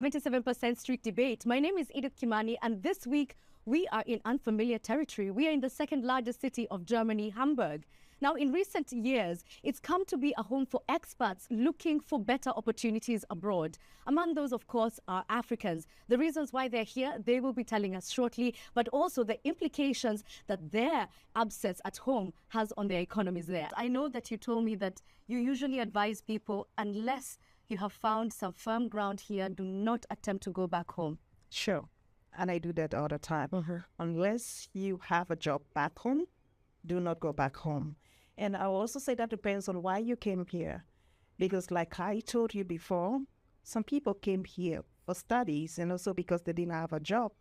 27% Street Debate. My name is Edith Kimani, and this week we are in unfamiliar territory. We are in the second largest city of Germany, Hamburg. Now, in recent years, it's come to be a home for expats looking for better opportunities abroad. Among those, of course, are Africans. The reasons why they're here, they will be telling us shortly, but also the implications that their absence at home has on their economies there. I know that you told me that you usually advise people, unless you have found some firm ground here, do not attempt to go back home. Sure. And I do that all the time. Unless you have a job back home, do not go back home. And I also say that depends on why you came here. Because like I told you before, some people came here for studies and also because they didn't have a job.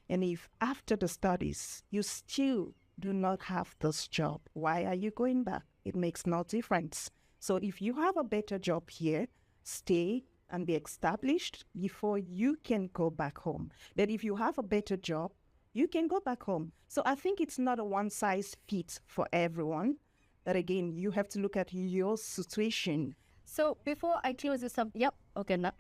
And if after the studies, you still do not have this job, why are you going back? It makes no difference. So if you have a better job here, stay and be established before you can go back home. But if you have a better job, you can go back home. So I think it's not a one-size-fits for everyone. But again, you have to look at your situation. So before I close this up, okay, now.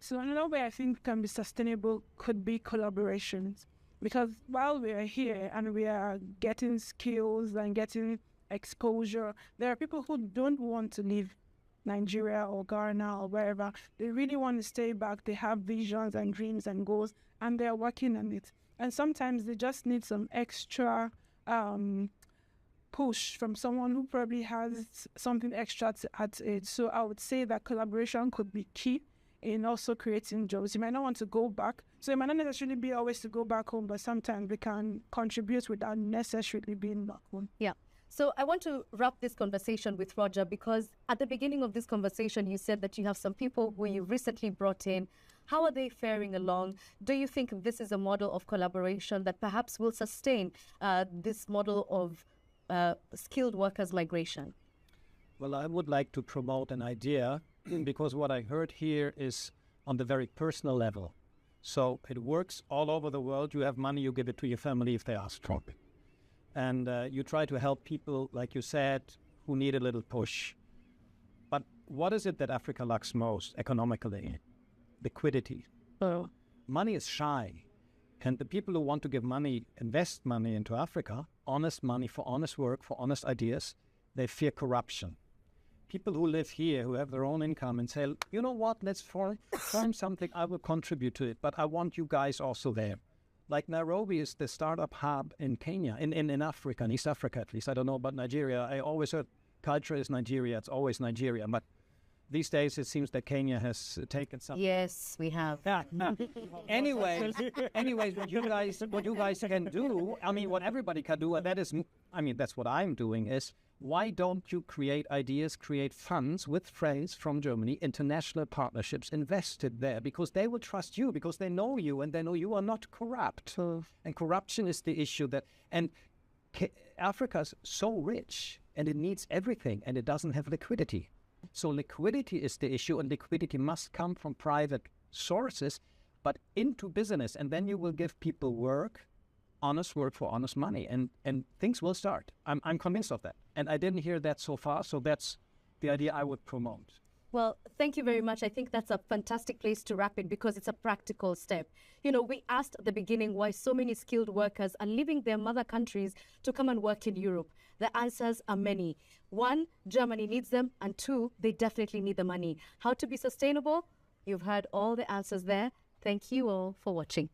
So another way I think can be sustainable could be collaborations. Because while we are here and we are getting skills and getting exposure, there are people who don't want to leave Nigeria or Ghana or wherever. They really want to stay back. They have visions and dreams and goals, and they're working on it. And sometimes they just need some extra push from someone who probably has something extra to add to it. So I would say that collaboration could be key in also creating jobs. You might not want to go back. So it might not necessarily be always to go back home, but sometimes we can contribute without necessarily being back home. Yeah. So I want to wrap this conversation with Roger, because at the beginning of this conversation, you said that you have some people who you recently brought in. How are they faring along? Do you think this is a model of collaboration that perhaps will sustain this model of skilled workers migration? Well, I would like to promote an idea because what I heard here is on the very personal level. So it works all over the world. You have money, you give it to your family if they ask for it. And you try to help people, like you said, who need a little push. But what is it that Africa lacks most economically? Liquidity. Money is shy. And the people who want to give money, invest money into Africa, honest money for honest work, for honest ideas, they fear corruption. People who live here, who have their own income and say, you know what, let's find something, I will contribute to it, but I want you guys also there. Like Nairobi is the startup hub in Kenya, in Africa, in East Africa at least. I don't know about Nigeria. I always heard culture is Nigeria. It's always Nigeria. But these days it seems that Kenya has taken some. Yes, we have. Yeah. Anyways, what you guys can do, I mean, what everybody can do, and that is, I mean, that's what I'm doing is, why don't you create ideas, create funds with friends from Germany, international partnerships, invested there, because they will trust you, because they know you and they know you are not corrupt. And corruption is the issue that, and Africa's so rich and it needs everything and it doesn't have liquidity. So liquidity is the issue, and liquidity must come from private sources, but into business. And then you will give people work, honest work for honest money, and things will start. I'm convinced of that. And I didn't hear that so far, so that's the idea I would promote. Well, thank you very much. I think that's a fantastic place to wrap it, because it's a practical step. You know, we asked at the beginning why so many skilled workers are leaving their mother countries to come and work in Europe. The answers are many. One, Germany needs them, and two, they definitely need the money. How to be sustainable? You've heard all the answers there. Thank you all for watching.